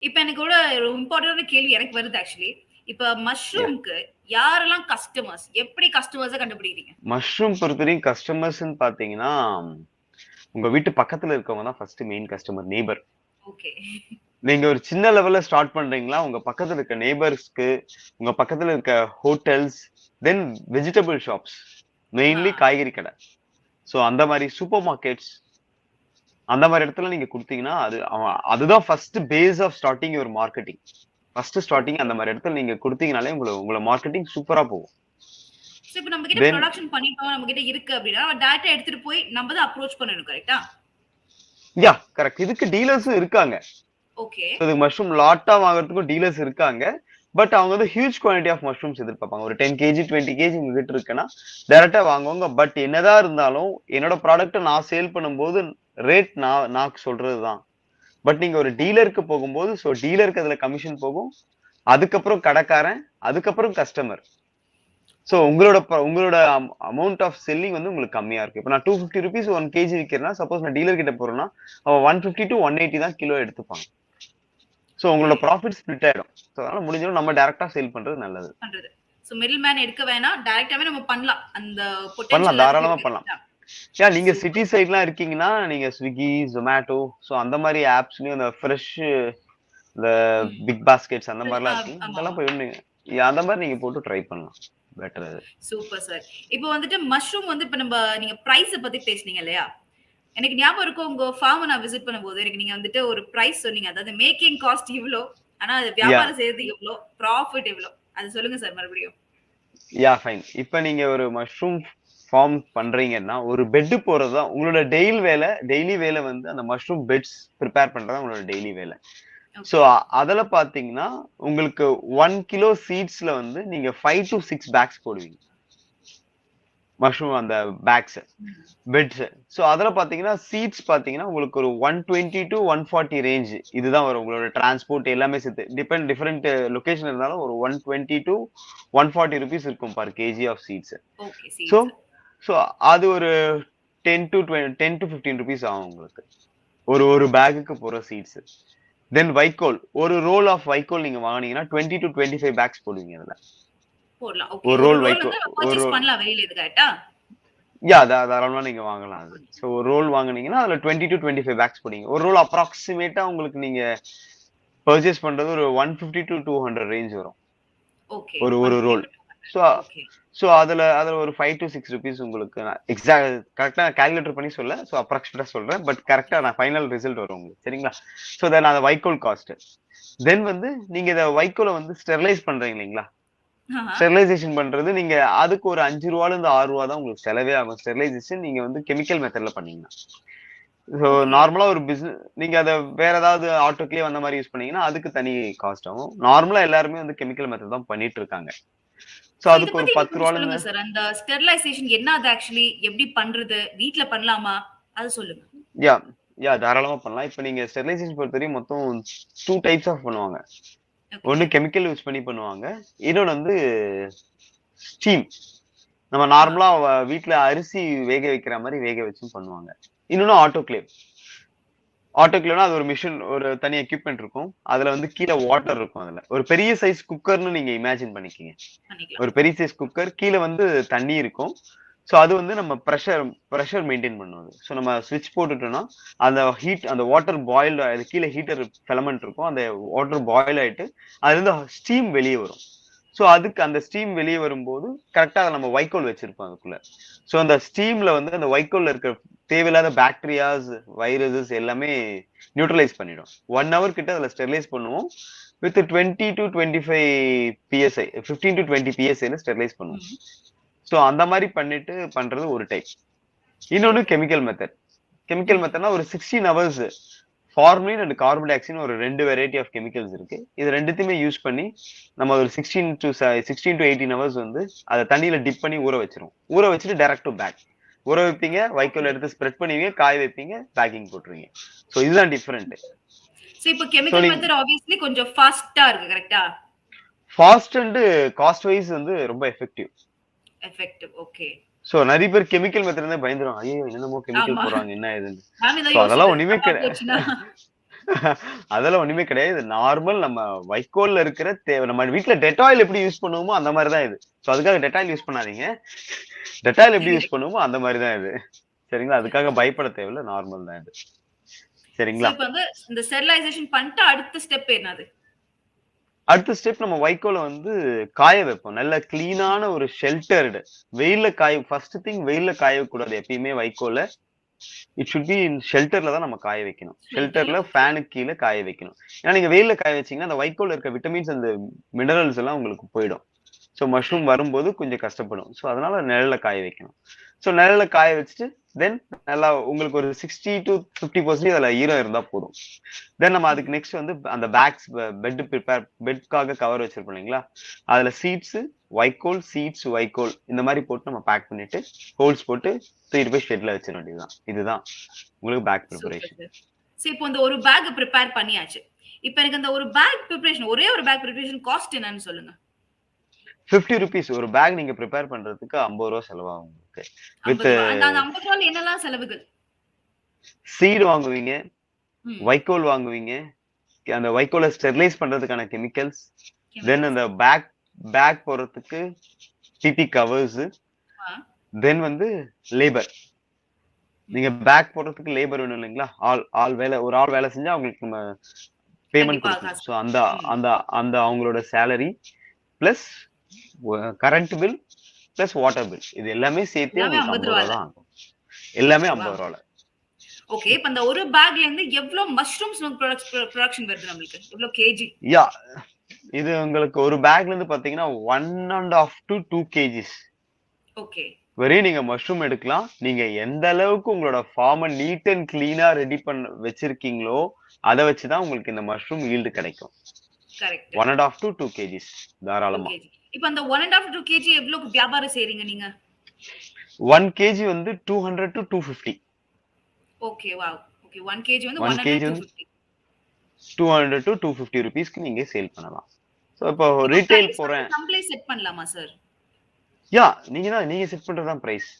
இப்ப எனக்கு கூட ஒரு இம்பார்ட்டன்டான கேள்வி எனக்கு வருது ஆக்சுவலி. இப்ப யா மஷ்ரூம்க்கு யாரெல்லாம் கஸ்டமர்ஸ்? எப்படி கஸ்டமர்ஸ கண்டுபிடிக்கிறீங்க? மஷ்ரூம் பொறுத்தவரைக்கும் கஸ்டமர்ஸ்ன்னு பாத்தீங்கன்னா, உங்க வீட்டு பக்கத்துல இருக்கவங்க தான் first main customer, neighbour. Okay. நீங்க ஒரு சின்ன லெவல்ல ஸ்டார்ட் பண்றீங்களா, உங்க பக்கத்துல இருக்க நெய்பர்ஸ்க்கு, உங்க பக்கத்துல இருக்க ஹோட்டல்ஸ், தென் வெஜிடபிள் ஷாப்ஸ், ஆ. மெயின்லி காய்கறி கடை. சோ அந்த மாரி சூப்பர் மார்க்கெட்ஸ், அந்த மாரி இடத்துல நீங்க குடுத்தீங்கன்னா, அதுதான் first phase of starting your marketing. First starting okay. அந்த மாரி இடத்துல நீங்க குடுத்தீங்கனாலே உங்கள மார்க்கெட்டிங் சூப்பரா போகும். சோ இப்ப நம்ம கிட்ட தென் புரொடக்ஷன் பண்ணிட்டோம், நம்ம கிட்ட இருக்கு அப்படின்னா, டைரக்ட்டா எடுத்துட்டு போய் நம்ம தான் அப்ரோச் பண்ணணும். கரெக்ட்டா? Yeah correct. இதுக்கு டீலர்ஸும் இருக்காங்க. ஓகே. இது மஷ்ரூம் லாட்டா வாங்குறதுக்கும் டீலர்ஸ் இருக்காங்க. பட் அவங்க வந்து ஹியூஜ் குவான்டிட்டி ஆஃப் மஷ்ரூம்ஸ் எதிர்பார்ப்பாங்க. ஒரு 10 கேஜி 20 கேஜி உங்ககிட்ட இருக்குன்னா டைரக்டா வாங்குவாங்க. பட் என்னதான் இருந்தாலும் என்னோட ப்ராடக்ட்டை நான் சேல் பண்ணும்போது ரேட் நான் சொல்றதுதான். பட் நீங்க ஒரு டீலருக்கு போகும்போது டீலருக்கு அதுல கமிஷன் போகும். அதுக்கப்புறம் கடைக்காரன், அதுக்கப்புறம் கஸ்டமர். சோ ஓ! உங்களோட அமௌண்ட் ஆஃப் செல்லிங் வந்து உங்களுக்கு கம்மியா இருக்கு. இப்ப நான் 250 ருபீஸ் 1 கேஜி விக்கிறேன்னா, சப்போஸ் நான் டீலர் கிட்ட போறேன்னா அவன் 150 to 180 தான் கிலோ எடுத்துப்பாங்க. So okay. உங்களோட ப்ராஃபிட் ஸ்ப்ளிட் ஆயிடும். சோ அதனால முடிஞ்சளவு நம்ம டைரக்டா சேல் பண்றது நல்லது. பண்றது. சோ மிடில் மேன் எடுக்க வேணாம். டைரக்ட்டாவே நம்ம பண்ணலாம். அந்த பொட்டன்ஷியல் பண்ணலாம், எல்லாத்துக்கும் தாராளமா இருக்கு. பண்ணலாம். கரெக்ட்டா? ஏன் நீங்க சிட்டி சூப்பர். சைட்லாம் இருக்கீங்கன்னா, நீங்க ஸ்விக்கி, ஜொமேட்டோ சோ அந்த மாரி ஆப்ஸ்லயும் இந்த ஃப்ரெஷ் இந்த ம். பிக் பாஸ்கெட்ஸ் அந்த ஃப்ரெஷ் மாரிலாம் இருக்குங்க. ஆமாமா. அதெல்லாம் போய் அந்த மாரி நீங்க போட்டு ட்ரை பண்ணலாம். பெட்டர் அது. Super sir. இப்போ வந்துட்டு மஷ்ரூம் வந்து இப்ப நீங்க பிரைஸ பத்தி பேசுனீங்க இல்லையா? எனக்கு ஞாபகம் இருக்கும் உங்க ஃபார்ம நான் விசிட் பண்ணும்போது, எனக்கு நீங்க வந்துட்டு ஒரு பிரைஸ் சொன்னீங்க. அதாவது மேக்கிங் காஸ்ட் இவ்ளோ. ஆனா அது யா வியாபாரம் செய்றது இவ்ளோ. ப்ராஃபிட் இவ்ளோ. அது சொல்லுங்க சார் மறுபடியும். Yeah fine. இப்ப நீங்க ஒரு மஷ்ரூம் ஃபார்ம் பண்றீங்கன்னா, ஒரு பெட் போடுறது தான் உங்களோட டெய்லி வேலை வந்து அந்த மஷ்ரூம் பெட்ஸ் பிரிப்பேர் பண்றது தான் உங்களோட டெய்லி வேலை. So okay. அதுல பாத்தீங்கன்னா, உங்களுக்கு 1 கிலோ சீட்ஸ்ல வந்து நீங்க 5 to 6 பேக்ஸ் போடுவீங்க. மஷ்ரூம் அந்த பேக்ஸ், ம். பெட்ஸ். சோ அதுல பாத்தீங்கன்னா, சீட்ஸ் பாத்தீங்கன்னா, உங்களுக்கு ஒரு 120 to 140 ரேஞ்ச் இதுதான் வரும். உங்களோட டிரான்ஸ்போர்ட் எல்லாமே சேர்த்து. டிஃபரெண்ட் லொகேஷன் இருந்தாலும் ஒரு 120 to 140 ரூபீஸ் இருக்கும் per KG of seeds. Okay. So seeds. So அது ஒரு 10 to 15 ரூபீஸ் ஆகும் உங்களுக்கு. ஒரு ஒரு பேக்குக்கு போற சீட்ஸ். தென் வைக்கோல். ஒரு ரோல் ஆஃப் வைக்கோல் நீங்க வாங்குனீங்கன்னா 20 to 25 பேக்ஸ் போடுவீங்க அதுல. போடலாம். ஓகே. ஒரு ஒரு ரோல் ரோல் வைக்கோல். வந்து நம்ம ஒரு பர்ச்சேஸ் ரோல் பண்ணலாம் வெளியில இது கரெக்ட்டா? தாராளமா நீங்க வாங்கலாம் அது. சோ ஒரு ரோல் வாங்குனீங்கன்னா அதுல 20 to 25 பேக்ஸ் போடுவீங்க. ஒரு ரோல் அப்ராக்ஸிமேட்டா உங்களுக்கு நீங்க பர்ச்சேஸ் பண்றது ஒரு 150 to 200 ரேஞ்ச் வரும். ஓகே. ஒரு ஒரு 150 roll. to 200. So okay. So அதுல அதுல ஒரு 5 to 6 ரூபீஸ் உங்களுக்கு நான் கரெக்ட்டா கால்குலேட்டர் பண்ணி சொல்ல. சோ அப்ராக்ஸிமேட்டா சொல்றேன். பட் கரெக்ட்டா நான் ஃபைனல் ரிசல்ட் வரும் உங்களுக்கு. சரிங்களா? சோ தென் அந்த வைக்கோல் காஸ்ட். தென் வந்து நீங்க இத வைக்கோல வந்து ஸ்டெரிலைஸ் பண்றீங்க இல்லீங்களா? ஆஹா. ஸ்டெரிலைசேஷன் பண்றது நீங்க அதுக்கு ஒரு 5 ரூபால இருந்து 6 ரூபா தான் உங்களுக்கு செலவே ஆகும். ஸ்டெரிலைசேஷன் நீங்க வந்து கெமிக்கல் மெத்தட்ல பண்ணீங்கன்னா. So okay. நார்மலா ஒரு நீங்க அத வேற ஏதாவது ஆட்டோக்ளேவ் அந்த மாரி யூஸ் பண்ணீங்கன்னா, அதுக்கு தனி காஸ்ட் ஆகும். நார்மலா எல்லாருமே வந்து கெமிக்கல் மெத்தட் தான் பண்ணிட்டு இருக்காங்க. சோ சோ இத அதுக்கு ஒரு பத்தி இன்னும் 10 கொஞ்சம் ரூபால சொல்லுங்க இருந்து சார். அந்த ஸ்டெரிலைசேஷன் என்ன அது ஆக்சுவலி? எப்படி பண்றது? வீட்ல பண்ணலாமா? அத சொல்லுங்க. யா தாராளமா பண்ணலாம். இப்ப நீங்க ஸ்டெரிலைசேஷன் பொறுத்தவரைக்கும் மொத்தம் 2 டைப்ஸ் ஆஃப் பண்ணுவாங்க. ஓகே. ஒண்ணு கெமிக்கல் யூஸ் பண்ணி பண்ணுவாங்க. இன்னொன்னு வந்து ஸ்டீம். நம்ம ஆ. நார்மலா வீட்ல அரிசி வேக வைக்கிற மாரி வேக வச்சும் பண்ணுவாங்க. இன்னொன்னு ஆட்டோகிளேவ். ஆட்டோகிளேவ்னா அது ஒரு மிஷின், ஒரு தனி எக்யூப்மென்ட் இருக்கும். அதுல வந்து கீழ வாட்டர் இருக்கும் அதுல. ஒரு பெரிய சைஸ் குக்கர்ன்னு நீங்க இமேஜின் பண்ணிக்கங்க. பண்ணிக்கலாம். ஒரு பெரிய சைஸ் குக்கர், கீழ வந்து தண்ணி இருக்கும். சோ அது வந்து நம்ம பிரஷர் மெயின்டெயின் பண்ணும் அது. சோ நம்ம ஸ்விட்ச் போட்டுட்டோம்னா, அந்த வாட்டர் பாயில் அது கீழ ஹீட்டர் ஃபிலமென்ட் இருக்கும். அந்த வாட்டர் பாயில் ஆயிட்டு, அதுலருந்து ஸ்டீம் வெளிய வரும். சோ அதுக்கு அந்த ஸ்டீம் வெளிய வரும்போது, கரெக்ட்டா நம்ம வைக்கோல் வச்சிருப்போம் அதுக்குள்ள. சோ அந்த ஸ்டீம்ல வந்து அந்த வைக்கோல்ல இருக்க தேவையில்லாத பாக்டீரியாஸ், வைரஸஸ் எல்லாமே நியூட்ரலைஸ் பண்ணிடும். 1 ஹவர் கிட்ட அதுல ஸ்டெரிலைஸ் பண்ணுவோம். With 20 to 25 PSI, 15 to 20 PSI ல ஸ்டெரிலைஸ் பண்ணுவோம். ம். சோ அந்த மாரி பண்ணிட்டு பண்றது ஒரு டைப். இன்னொன்னு ஓகே. Chemical method. கெமிக்கல் ம். மெத்தட்னா ஒரு 16 ஹவர்ஸ் ஃபார்மலின் அண்ட் கார்பன் டை ஆக்சைடுன்னு ஒரு 2 வெரைட்டி ஆஃப் கெமிக்கல்ஸ் இருக்கு. இது ரெண்டுத்தையுமே யூஸ் பண்ணி நம்ம ஒரு 16 to 18 ஹவர்ஸ் வந்து அத தண்ணியில டிப் பண்ணி ஊற வச்சிருவோம். ஊற வச்சுட்டு டைரக்ட் டு பேக். ஊற வைப்பீங்க, வைக்கோல் ஓகே. எடுத்து ஸ்ப்ரெட் பண்ணுவீங்க, காய வைப்பீங்க, பேக்கிங் போட்டுருவீங்க. சோ இதுதான் டிஃபரெண்ட். சோ இப்போ சோ கெமிக்கல் நீங்க மெத்தட் ஆப்வியஸ்லி கொஞ்சம் ஃபாஸ்ட்டா இருக்கு. கரெக்ட்டா? ஃபாஸ்ட் அண்ட் காஸ்ட் வைஸ் வந்து ரொம்ப எஃபெக்டிவ். எஃபெக்டிவ். ஓகே. சோ நெறைய பேர் கெமிக்கல் மெத்தட் பயந்துருவாங்க. ஐயோ என்னென்னமோ கெமிக்கல் ஆமா. போடுறாங்க என்ன ஏதுன்னு. நானும் சோ இதான் அதெல்லாம் யோசிப்பேன். ஒண்ணுமே தப்பா போச்சுன்னா? அதெல்லாம் ஒண்ணுமே கிடையாது. நார்மல் நம்ம வைக்கோல்ல இருக்கிற நம்ம வீட்ல டெட்டாயில் எப்படி யூஸ் பண்ணுவோமோ அந்த மாரி தான் இது. சோ அதுக்காக டெட்டாயில் யூஸ் பண்ணாதீங்க. டெட்டாயில் எப்படி யூஸ் பண்ணுவோமோ அந்த மாரி தான் இது. சரிங்களா? அதுக்காக பயப்பட தேவையில்ல. நார்மல் தான் இது. சோ சரிங்களா? இப்ப வந்து இந்த ஸ்டெரிலைசேஷன் பண்ணிட்டு அடுத்த ஸ்டெப் என்னது? அடுத்த ஸ்டெப் நம்ம வைக்கோல வந்து காய வைப்போம். நல்ல கிளீனான ஒரு ஷெல்டர்டு வெயில்ல ஃபர்ஸ்ட் திங் வெயில்ல காய வைக்கக்கூடாது. எப்பயுமே வைக்கோல இட் ஷுட் பி இன் ஷெல்டர்ல தான் நம்ம காய வைக்கணும். ஷெல்டர்ல ஷெல்டர்ல ஓகே. ஃபேனுக்கு கீழ காய வைக்கணும். ஏன்னா நீங்க வெயில்ல காய வச்சீங்கன்னா, அந்த வைக்கோல்ல இருக்க விட்டமின்ஸ் அந்த மினரல்ஸ் எல்லாம் உங்களுக்கு போயிடும். So okay. மஷ்ரூம் வரும்போது கொஞ்சம் கஷ்டப்படும். சோ அதனால நிழல்ல காய வைக்கணும். சோ நிழல்ல காய வச்சுட்டு தென் நல்லா உங்களுக்கு ஒரு 60 to 50% அதுல ஈரம் இருந்தா போதும். தென் நம்ம ம். அதுக்கு நெக்ஸ்ட் வந்து அந்த பெட்காக கவர் வச்சிருப்போம் இல்லைங்களா? அதுல சீட்ஸ், வைக்கோல் இந்த மாதிரி போட்டு நம்ம பேக் பண்ணிட்டு ஹோல்ஸ் போட்டு தூக்கிட்டு போய் ஷெட்ல வச்சிட வேண்டியதுதான். இதுதான் உங்களுக்கு pack super preparation. Sir. So இப்போ இந்த ஒரு பேக் பிரிப்பேர் பண்ணியாச்சு. இப்ப எனக்கு அந்த ஒரு பேக் பிரிப்பரேஷன் ஒரே ஒரு பேக் பிரிப்பரேஷன் காஸ்ட் என்னன்னு சொல்லுங்க. ₹50 ஒரு பேக் நீங்க ப்ரிப்பேர் பண்றதுக்கு ₹50 செலவாகும் உங்களுக்கு. ரூ. வித் 50. அந்த அந்த ரூ. 50 என்னலாம் செலவுகள்? சீட் வாங்குவீங்க, ம். வைக்கோல் வாங்குவீங்க, அந்த வைக்கோல ஸ்டெரிலைஸ் பண்றதுக்கான கெமிக்கல்ஸ், தென் கெமிக்கல்ஸ். அந்த பேக் பேக் போடுறதுக்கு பிபி கவர்ஸ், ஆ. தென் வந்து லேபர். ம். நீங்க பேக் போடுறதுக்கு லேபர் வேணும் இல்லைங்களா? ஒரு ஆள் வேலை செஞ்சா அவங்களுக்கு நம்ம பேமெண்ட் கண்டிப்பா குடுக்கணும். காசு சோ அந்த குடுக்கணும். ம். அந்த அந்த அவங்களோட salary plus current bill plus water bill. இது எல்லாமே சேர்த்தே எல்லாமே ரூ. உங்களுக்கு 50 50ல. தான் ஆகும். எல்லாமே ஓகேவா? 50 ஓகே. இப்ப அந்த ஒரு பேக்ல இருந்து எவ்ளோ மஷ்ரூம்ஸ் புரொடக்ஷன் வருது நம்மளுக்கு? எவ்ளோ கேஜி? யா இது உங்களுக்கு ஒரு பேக்ல இருந்து பாத்தீங்கன்னா 1 1/2 to 2 கேஜிஸ் ஓகே. வரையும் நீங்க மஷ்ரூம் எடுக்கலாம். நீங்க எந்த அளவுக்கு உங்களோட ஃபார்ம நீட் அண்ட் கிளீனா ரெடி பண்ண வச்சிருக்கீங்களோ, அத வச்சு தான் உங்களுக்கு இந்த மஷ்ரூம் ஈல்டு கிடைக்கும். கரெக்ட். 1 1/2 to 2 கேஜிஸ் 2 தாராளமா. கேஜி. இப்ப அந்த 1 1/2 2 கேஜி எவ்ளோக்கு வியாபாரம் செய்றீங்க நீங்க? 1 கேஜி வந்து 200 to 250. Okay. Wow! Okay. 1 KG வந்து 1 100 கேஜி வந்து 250. 200 to 250 ரூபீஸ்க்கு நீங்க சேல் பண்ணலாம். சோ இப்போ இப்ப ரீட்டெயில் பிரைஸ் வந்து போறேன். நம்மளே செட் பண்ணலாமா சார்? யா நீங்க செட் பண்றது தான் பிரைஸ்.